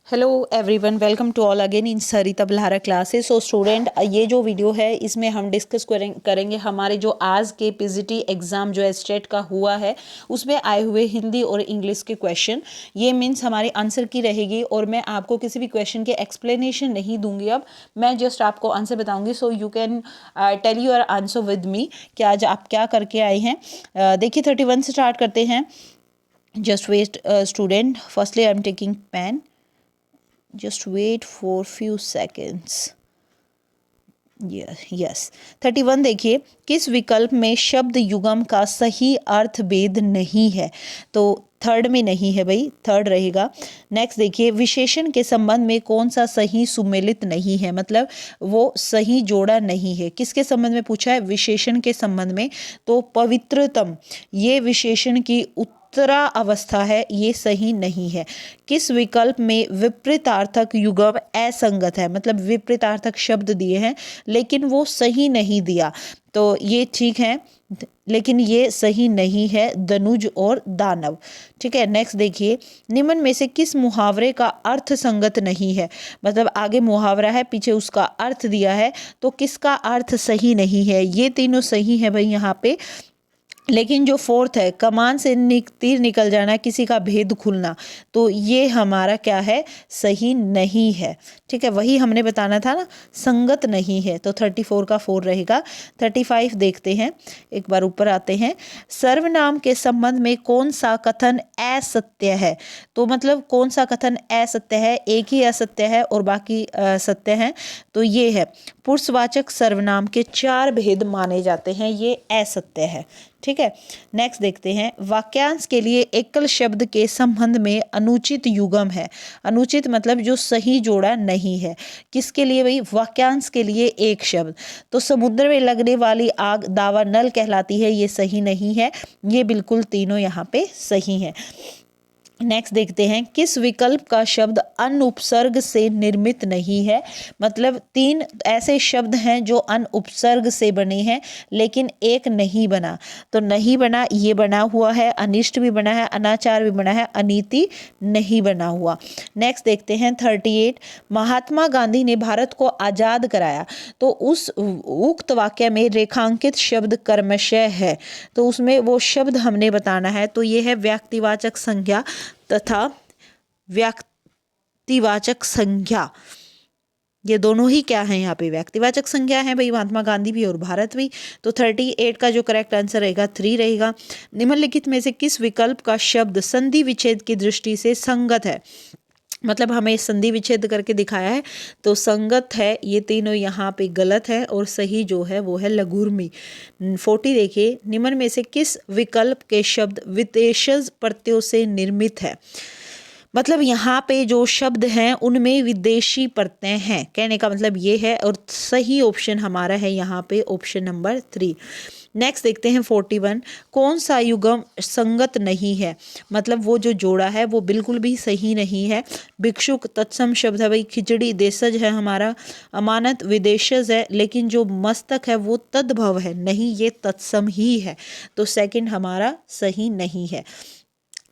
Hello everyone, welcome to all again in Sarita Balhara classes. So student, ये जो video है इसमें हम डिस्कस करेंगे हमारे जो आज के पीजीटी एग्ज़ाम जो है स्टेट का हुआ है उसमें आए हुए हिंदी और इंग्लिश के क्वेश्चन। ये मीन्स हमारे आंसर की रहेगी और मैं आपको किसी भी क्वेश्चन के एक्सप्लेनेशन नहीं दूंगी। अब मैं जस्ट आपको आंसर बताऊंगी, so you can tell your answer with me कि आज आप क्या करके आए हैं। देखिए 31 से स्टार्ट करते हैं। Just wait student, firstly I am taking pen, just wait for few seconds। Yes 31 देखिए, किस विकल्प में शब्द युगम का सही अर्थ भेद नहीं है? तो थर्ड में नहीं है भाई, थर्ड रहेगा। नेक्स्ट देखिए, विशेषण के संबंध में कौन सा सही सुमेलित नहीं है, मतलब वो सही जोड़ा नहीं है। किसके संबंध में पूछा है? विशेषण के संबंध में। तो पवित्रतम ये विशेषण की उत्तरा अवस्था है, ये सही नहीं है। किस विकल्प में विपरीतार्थक युगम असंगत है, मतलब विपरीतार्थक शब्द दिए हैं लेकिन वो सही नहीं दिया, तो ये ठीक है लेकिन ये सही नहीं है। दनुज और दानव, ठीक है। नेक्स्ट देखिए, निम्न में से किस मुहावरे का अर्थ संगत नहीं है, मतलब आगे मुहावरा है पीछे उसका अर्थ दिया है, तो किसका अर्थ सही नहीं है? ये तीनों सही है भाई यहाँ पे, लेकिन जो फोर्थ है, कमान से तीर निकल जाना, किसी का भेद खुलना, तो ये हमारा क्या है? सही नहीं है, ठीक है। वही हमने बताना था ना, संगत नहीं है, तो 34 का 4 रहेगा। 35 देखते हैं, एक बार ऊपर आते हैं। सर्वनाम के संबंध में कौन सा कथन असत्य है? तो मतलब कौन सा कथन असत्य है? एक ही असत्य है और बाकी सत्य हैं, तो ये है पुरुषवाचक सर्वनाम के 4 भेद माने जाते हैं, ये असत्य है, ठीक है। नेक्स्ट देखते हैं, वाक्यांश के लिए एकल शब्द के संबंध में अनुचित युगम है। अनुचित मतलब जो सही जोड़ा नहीं है। किसके लिए भाई? वाक्यांश के लिए एक शब्द। तो समुद्र में लगने वाली आग दावा नल कहलाती है, ये सही नहीं है। ये बिल्कुल तीनों यहाँ पे सही है। नेक्स्ट देखते हैं, किस विकल्प का शब्द अन उपसर्ग से निर्मित नहीं है? मतलब 3 ऐसे शब्द हैं जो अन उपसर्ग से बने हैं लेकिन एक नहीं बना, तो नहीं बना ये बना हुआ है, अनिष्ट भी बना है, अनाचार भी बना है, अनीति नहीं बना हुआ। नेक्स्ट देखते हैं 38, महात्मा गांधी ने भारत को आज़ाद कराया, तो उस उक्त वाक्य में रेखांकित शब्द कर्मशः है, तो उसमें वो शब्द हमने बताना है, तो ये है व्यक्तिवाचक संज्ञा तथा व्यक्तिवाचक संज्ञा। ये दोनों ही क्या है यहाँ पे? व्यक्तिवाचक संज्ञा है भाई, महात्मा गांधी भी और भारत भी। तो 38 का जो करेक्ट आंसर रहेगा 3 रहेगा। निम्नलिखित में से किस विकल्प का शब्द संधि विच्छेद की दृष्टि से संगत है? मतलब हमें संधि विच्छेद करके दिखाया है तो संगत है, ये तीनों यहाँ पे गलत है और सही जो है वो है लघुर्मी। 40 देखिए, निम्न में से किस विकल्प के शब्द विदेशज प्रत्ययों से निर्मित है? मतलब यहाँ पे जो शब्द हैं उनमें विदेशी प्रत्यय हैं, कहने का मतलब ये है, और सही ऑप्शन हमारा है यहाँ पे ऑप्शन नंबर 3। नेक्स्ट देखते हैं 41, कौन सा युगम संगत नहीं है? मतलब वो जो जोड़ा है वो बिल्कुल भी सही नहीं है। भिक्षुक तत्सम शब्द है भाई, खिचड़ी देशज है हमारा, अमानत विदेशज है, लेकिन जो मस्तक है वो तद्भव है, नहीं ये तत्सम ही है, तो सेकंड हमारा सही नहीं है।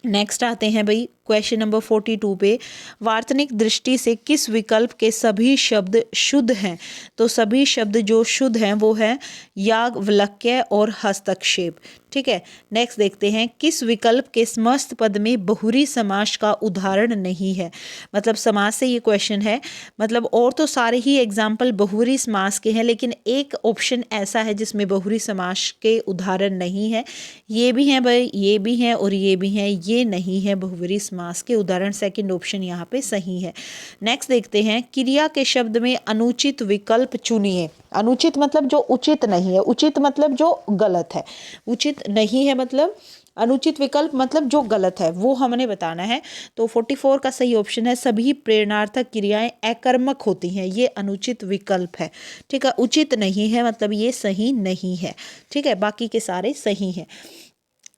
नेक्स्ट आते हैं भाई क्वेश्चन नंबर 42 पे, वार्तनिक दृष्टि से किस विकल्प के सभी शब्द शुद्ध हैं? तो सभी शब्द जो शुद्ध हैं वो हैं याग, वलक्य और हस्तक्षेप, ठीक है। नेक्स्ट देखते हैं, किस विकल्प के समस्त पद में बहुरी समास का उदाहरण नहीं है? मतलब समास से ये क्वेश्चन है, मतलब और तो सारे ही एग्जाम्पल बहुरी समास के हैं लेकिन एक ऑप्शन ऐसा है जिसमें बहुरी समास के उदाहरण नहीं है। ये भी हैं भाई, ये भी हैं और ये भी हैं, ये नहीं है बहुवरी समास के उदाहरण, सेकंड ऑप्शन यहाँ पे सही है। नेक्स्ट देखते हैं, क्रिया के शब्द में अनुचित विकल्प चुनिए। अनुचित मतलब जो उचित नहीं है, उचित मतलब जो गलत है, उचित नहीं है मतलब अनुचित विकल्प मतलब जो गलत है वो हमने बताना है। तो 44 का सही ऑप्शन है, सभी प्रेरणार्थक क्रियाएं अकर्मक होती हैं, ये अनुचित विकल्प है, ठीक है। उचित नहीं है मतलब ये सही नहीं है, ठीक है, बाकी के सारे सही हैं।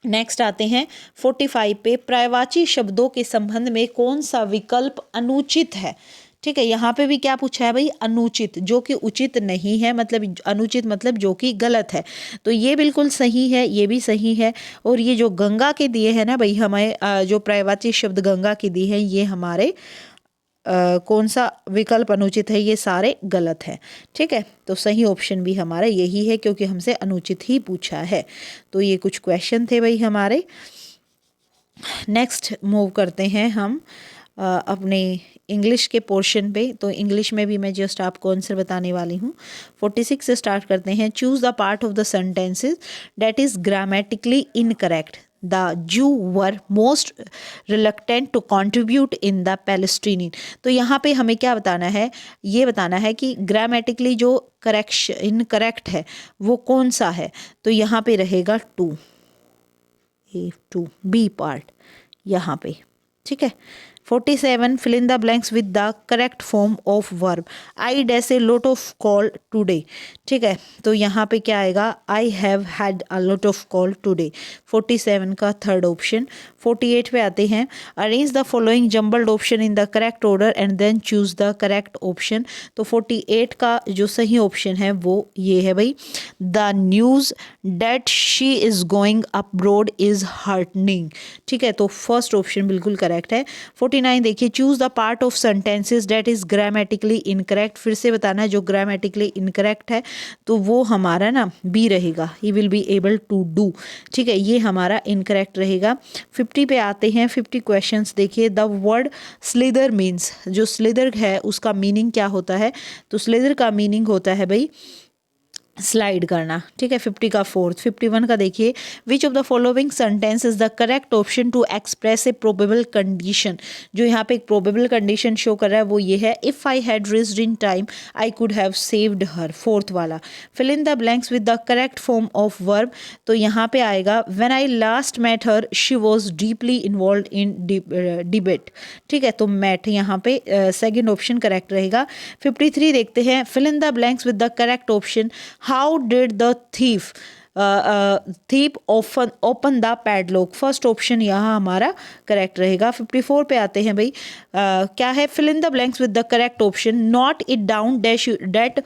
नेक्स्ट आते हैं 45 पे, पर्यायवाची शब्दों के संबंध में कौन सा विकल्प अनुचित है? ठीक है, यहाँ पे भी क्या पूछा है भाई? अनुचित, जो कि उचित नहीं है, मतलब अनुचित मतलब जो कि गलत है, तो ये बिल्कुल सही है, ये भी सही है। और ये जो गंगा के दिए हैं ना भाई, हमें जो पर्यायवाची शब्द गंगा के दिए हैं ये हमारे कौन सा विकल्प अनुचित है, ये सारे गलत हैं। ठीक है, तो सही ऑप्शन भी हमारा यही है क्योंकि हमसे अनुचित ही पूछा है। तो ये कुछ क्वेश्चन थे भाई हमारे। नेक्स्ट मूव करते हैं हम अपने इंग्लिश के पोर्शन पे। तो इंग्लिश में भी मैं जस्ट आपको आंसर बताने वाली हूँ। 46 से स्टार्ट करते हैं। Choose the part of the sentences that is grammatically incorrect. The Jew were most reluctant to contribute in the Palestinian. तो यहाँ पे हमें क्या बताना है, ये बताना है कि ग्रामेटिकली जो करेक्शन इनकरेक्ट है वो कौन सा है। तो यहाँ पे रहेगा टू, A2 बी पार्ट यहाँ पे। ठीक है। 47 fill in the blanks with the correct form of verb. I dash a lot of call today. ठीक है, तो यहाँ पे क्या आएगा, I have had a lot of call today. 47 का थर्ड ऑप्शन। 48 पे आते हैं। Arrange the following jumbled option in the correct order and then choose the correct option. तो 48 का जो सही ऑप्शन है वो ये है भाई, The news that she is going abroad is heartening. ठीक है, तो फर्स्ट ऑप्शन बिल्कुल करेक्ट है। 49 देखिए, choose the part of sentences that is grammatically incorrect. फिर से बताना है जो ग्रामेटिकली इनकरेक्ट है तो वो हमारा ना बी रहेगा, he will be able to do. ठीक है, ये हमारा इनकरेक्ट रहेगा। 50 पे आते हैं। 50 क्वेश्चंस देखिए। द वर्ड स्लिदर मीन्स, जो स्लिदर है उसका मीनिंग क्या होता है। तो स्लिदर का मीनिंग होता है भाई स्लाइड करना। ठीक है, 50 का फोर्थ। 51 का देखिए, which of the following sentence is the correct option to express a probable condition. जो यहाँ पे एक प्रोबेबल कंडीशन शो कर रहा है वो ये है, if I had reached in time I could have saved her. Fourth वाला। Fill in the blanks with the correct form of verb. तो यहाँ पे आएगा, when I last met her she was deeply involve in debate. ठीक है, तो mat यहाँ पे सेकेंड ऑप्शन करेक्ट रहेगा। 53 देखते हैं। Fill in the blanks with the correct option. How did the thief open the padlock? First option यहाँ हमारा करेक्ट रहेगा। 54 पे आते हैं भाई। क्या है, fill in the blanks with the correct option. Note it down dash that,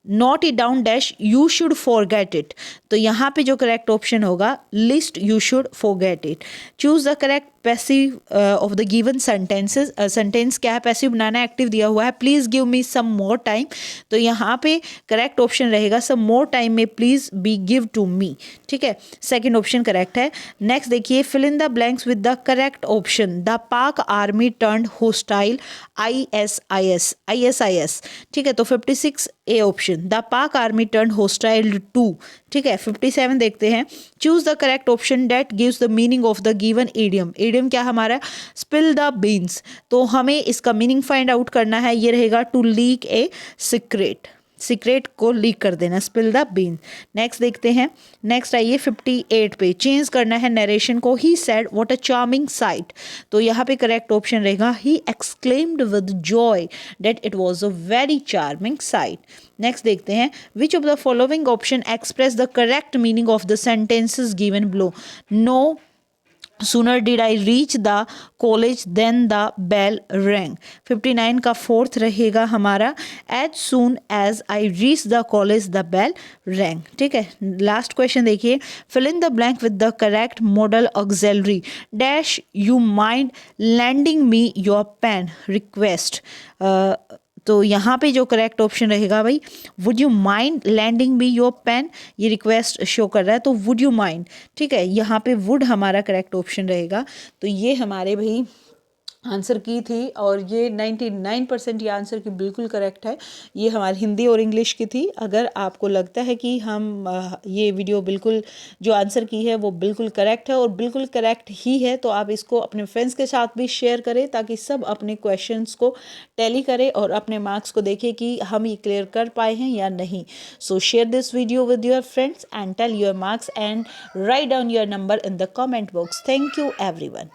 note it down dash you should forget it. तो यहाँ पे जो करेक्ट ऑप्शन होगा, lest you should forget it. Choose the correct passive of the given sentences. Sentence क्या है, passive बनाना है, active दिया हुआ है, please give me some more time. तो यहाँ पे करेक्ट ऑप्शन रहेगा, सम मोर टाइम में please be give to me. ठीक है, सेकंड ऑप्शन करेक्ट है। नेक्स्ट देखिए, fill in the blanks with the correct option. The Pak army turned hostile ISIS। ठीक है, तो 56 a option, the Pak army turned hostile to. ठीक है, 57 देखते हैं। Choose the correct option that gives the meaning of the given idiom. Idiom क्या हमारा, spill the beans. तो हमें इसका मीनिंग फाइंड आउट करना है, ये रहेगा to leak a secret. Secret को लीक कर देना, स्पिल द बीन। नेक्स्ट देखते हैं। नेक्स्ट आइए 58 पे, चेंज करना है नरेशन को। He said what a charming sight. तो यहाँ पे करेक्ट ऑप्शन रहेगा, he exclaimed with joy that it was a very charming sight. Next देखते हैं, which of the following option express the correct meaning of the sentences given below. No Sooner did I reach the college than the bell rang। 59 का fourth रहेगा हमारा, as soon as I reached the college the bell rang। ठीक है, last question देखिए, fill in the blank with the correct modal auxiliary dash you mind lending me your pen request। तो यहाँ पे जो करेक्ट ऑप्शन रहेगा भाई, would you mind lending me your pen. ये रिक्वेस्ट शो कर रहा है तो वुड यू माइंड। ठीक है, यहाँ पे वुड हमारा करेक्ट ऑप्शन रहेगा। तो ये हमारे भाई आंसर की थी और ये 99% ये आंसर की बिल्कुल करेक्ट है। ये हमारी हिंदी और इंग्लिश की थी। अगर आपको लगता है कि हम ये वीडियो बिल्कुल जो आंसर की है वो बिल्कुल करेक्ट है और बिल्कुल करेक्ट ही है, तो आप इसको अपने फ्रेंड्स के साथ भी शेयर करें ताकि सब अपने क्वेश्चंस को टैली करें और अपने मार्क्स को देखें कि हम ये क्लियर कर पाए हैं या नहीं। So share this video with your friends and tell your marks and write down your number in the comment box. Thank you everyone.